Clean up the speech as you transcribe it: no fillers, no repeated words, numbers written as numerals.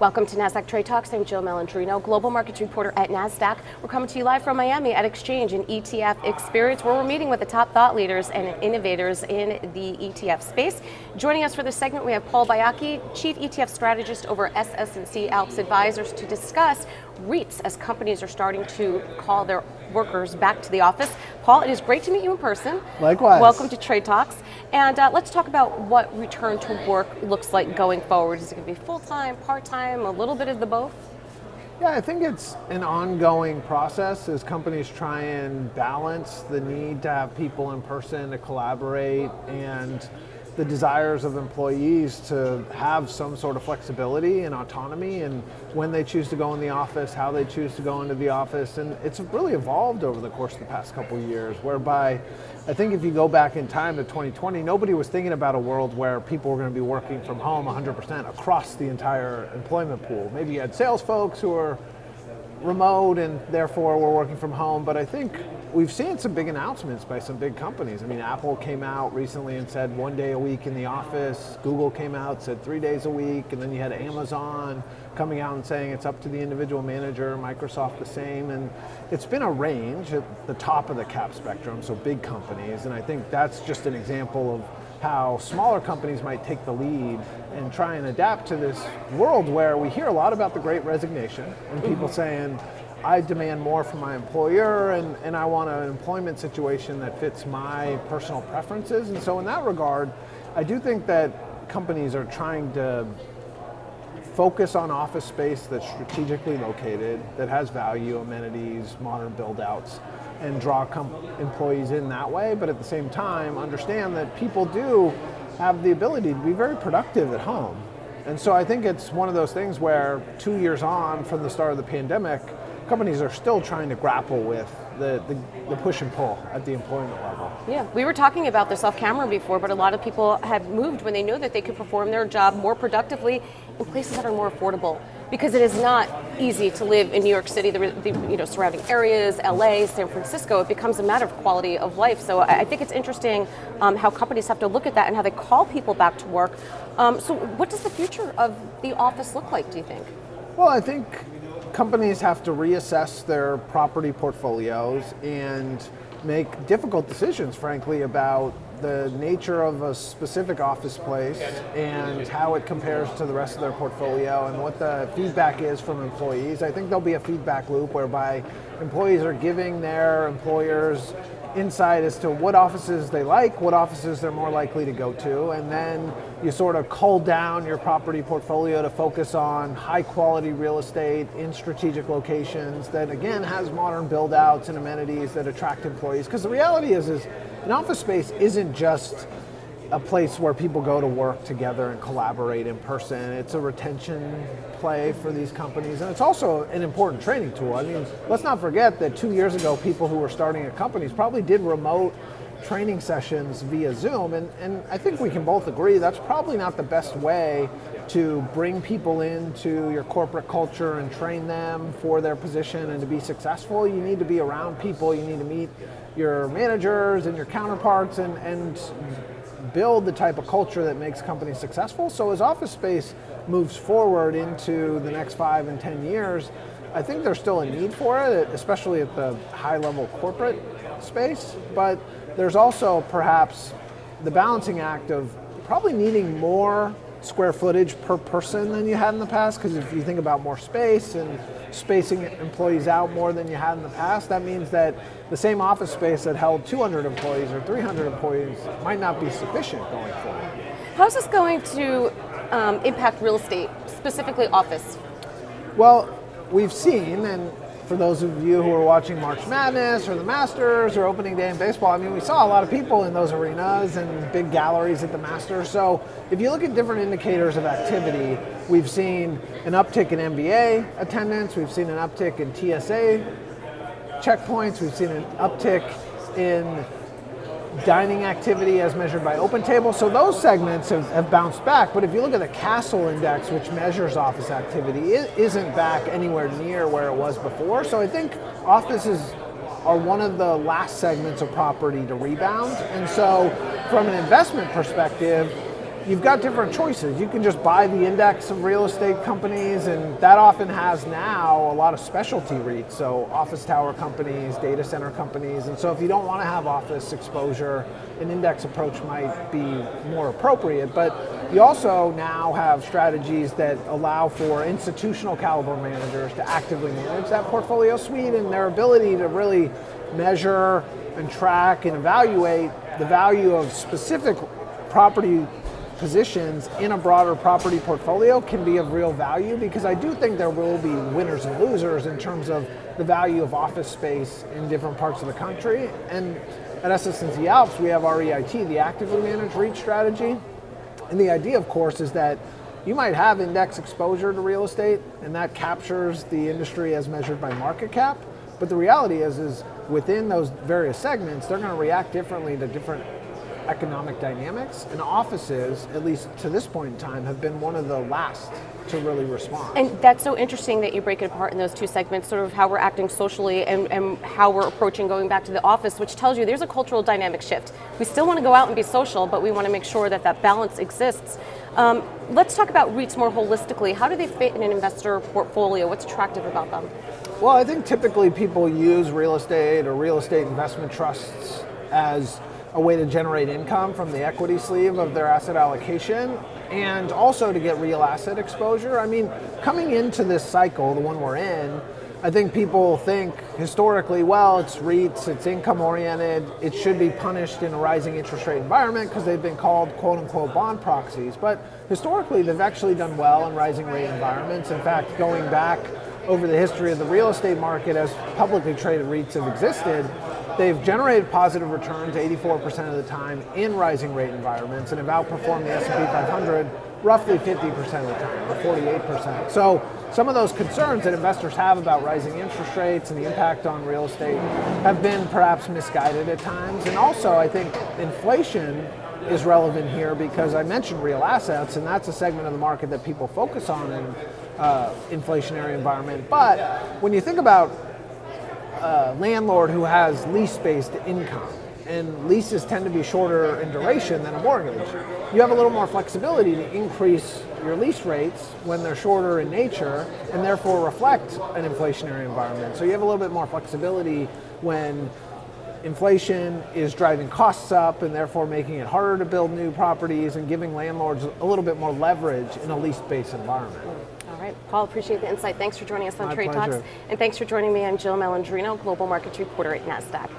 Welcome to Nasdaq Trade Talks. I'm Jill Malandrino, global markets reporter at Nasdaq. We're coming to you live from Miami at Exchange, an ETF experience where we're meeting with the top thought leaders and innovators in the ETF space. Joining us for this segment, we have Paul Baiocchi, Chief ETF Strategist over SS&C ALPS Advisors, to discuss REITs as companies are starting to call their workers back to the office. Paul, it is great to meet you in person. Likewise. Welcome to Trade Talks. And let's talk about what return to work looks like going forward. Is it going to be full-time, part-time, a little bit of the both? Yeah, I think it's an ongoing process as companies try and balance the need to have people in person to collaborate and the desires of employees to have some sort of flexibility and autonomy and when they choose to go in the office, how they choose to go into the office. And it's really evolved over the course of the past couple of years, whereby I think if you go back in time to 2020, nobody was thinking about a world where people were going to be working from home 100% across the entire employment pool. Maybe you had sales folks who are remote and therefore we're working from home, but I think we've seen some big announcements by some big companies. I mean, Apple came out recently and said 1 day a week in the office. Google came out, said 3 days a week, and then you had Amazon coming out and saying it's up to the individual manager, Microsoft the same, and it's been a range at the top of the cap spectrum, so big companies, and I think that's just an example of how smaller companies might take the lead and try and adapt to this world where we hear a lot about the Great Resignation and people saying, I demand more from my employer and I want an employment situation that fits my personal preferences. And so in that regard, I do think that companies are trying to focus on office space that's strategically located, that has value, amenities, modern build-outs, and draw employees in that way, but at the same time understand that people do have the ability to be very productive at home. And so I think it's one of those things where 2 years on from the start of the pandemic, companies are still trying to grapple with the push and pull at the employment level. Yeah, we were talking about this off camera before, but a lot of people have moved when they know that they could perform their job more productively in places that are more affordable, because it is not easy to live in New York City, the surrounding areas, LA, San Francisco. It becomes a matter of quality of life. So I think it's interesting how companies have to look at that and how they call people back to work. So what does the future of the office look like, do you think? Well, I think companies have to reassess their property portfolios and make difficult decisions, frankly, about the nature of a specific office place and how it compares to the rest of their portfolio and what the feedback is from employees. I think there'll be a feedback loop whereby employees are giving their employers insight as to what offices they like, what offices they're more likely to go to, and then you sort of cull down your property portfolio to focus on high quality real estate in strategic locations that again has modern build outs and amenities that attract employees. Because the reality is an office space isn't just a place where people go to work together and collaborate in person. It's a retention play for these companies, and it's also an important training tool. I mean, let's not forget that 2 years ago, people who were starting at companies probably did remote training sessions via Zoom, and I think we can both agree that's probably not the best way to bring people into your corporate culture and train them for their position and to be successful. You need to be around people, you need to meet your managers and your counterparts and build the type of culture that makes companies successful. So as office space moves forward into the next 5 and 10 years, I think there's still a need for it, especially at the high level corporate space, but there's also perhaps the balancing act of probably needing more square footage per person than you had in the past, because if you think about more space and spacing employees out more than you had in the past, that means that the same office space that held 200 employees or 300 employees might not be sufficient going forward. How's this going to impact real estate, specifically office? Well, we've seen, and for those of you who are watching March Madness or the Masters or opening day in baseball, I mean, we saw a lot of people in those arenas and big galleries at the Masters. So if you look at different indicators of activity, we've seen an uptick in NBA attendance, we've seen an uptick in TSA checkpoints, we've seen an uptick in dining activity as measured by OpenTable. So those segments have bounced back. But if you look at the Castle Index, which measures office activity, it isn't back anywhere near where it was before. So I think offices are one of the last segments of property to rebound. And so from an investment perspective, you've got different choices. You can just buy the index of real estate companies, and that often has now a lot of specialty REITs, so office tower companies, data center companies. And so if you don't want to have office exposure, an index approach might be more appropriate. But you also now have strategies that allow for institutional caliber managers to actively manage that portfolio suite, and their ability to really measure and track and evaluate the value of specific property positions in a broader property portfolio can be of real value, because I do think there will be winners and losers in terms of the value of office space in different parts of the country. And at SS&C ALPS, we have REIT, the actively managed REIT strategy. And the idea, of course, is that you might have index exposure to real estate, and that captures the industry as measured by market cap. But the reality is within those various segments, they're going to react differently to different economic dynamics, and offices, at least to this point in time, have been one of the last to really respond. And that's so interesting that you break it apart in those two segments, sort of how we're acting socially and how we're approaching going back to the office, which tells you there's a cultural dynamic shift. We still want to go out and be social, but we want to make sure that that balance exists. Let's talk about REITs more holistically. How do they fit in an investor portfolio? What's attractive about them? Well, I think typically people use real estate or real estate investment trusts as a way to generate income from the equity sleeve of their asset allocation, and also to get real asset exposure. I mean, coming into this cycle, the one we're in, I think people think historically, well, it's REITs, it's income oriented, it should be punished in a rising interest rate environment because they've been called quote unquote bond proxies. But historically, they've actually done well in rising rate environments. In fact, going back over the history of the real estate market as publicly traded REITs have existed, they've generated positive returns 84% of the time in rising rate environments, and have outperformed the S&P 500 roughly 50% of the time, or 48%. So some of those concerns that investors have about rising interest rates and the impact on real estate have been perhaps misguided at times. And also, I think inflation is relevant here, because I mentioned real assets, and that's a segment of the market that people focus on in inflationary environment. But when you think about a landlord who has lease-based income, and leases tend to be shorter in duration than a mortgage, you have a little more flexibility to increase your lease rates when they're shorter in nature, and therefore reflect an inflationary environment. So you have a little bit more flexibility when inflation is driving costs up, and therefore making it harder to build new properties and giving landlords a little bit more leverage in a lease-based environment. All right, Paul, appreciate the insight. Thanks for joining us on My Trade pleasure. Talks. And thanks for joining me. I'm Jill Malandrino, Global Markets Reporter at Nasdaq.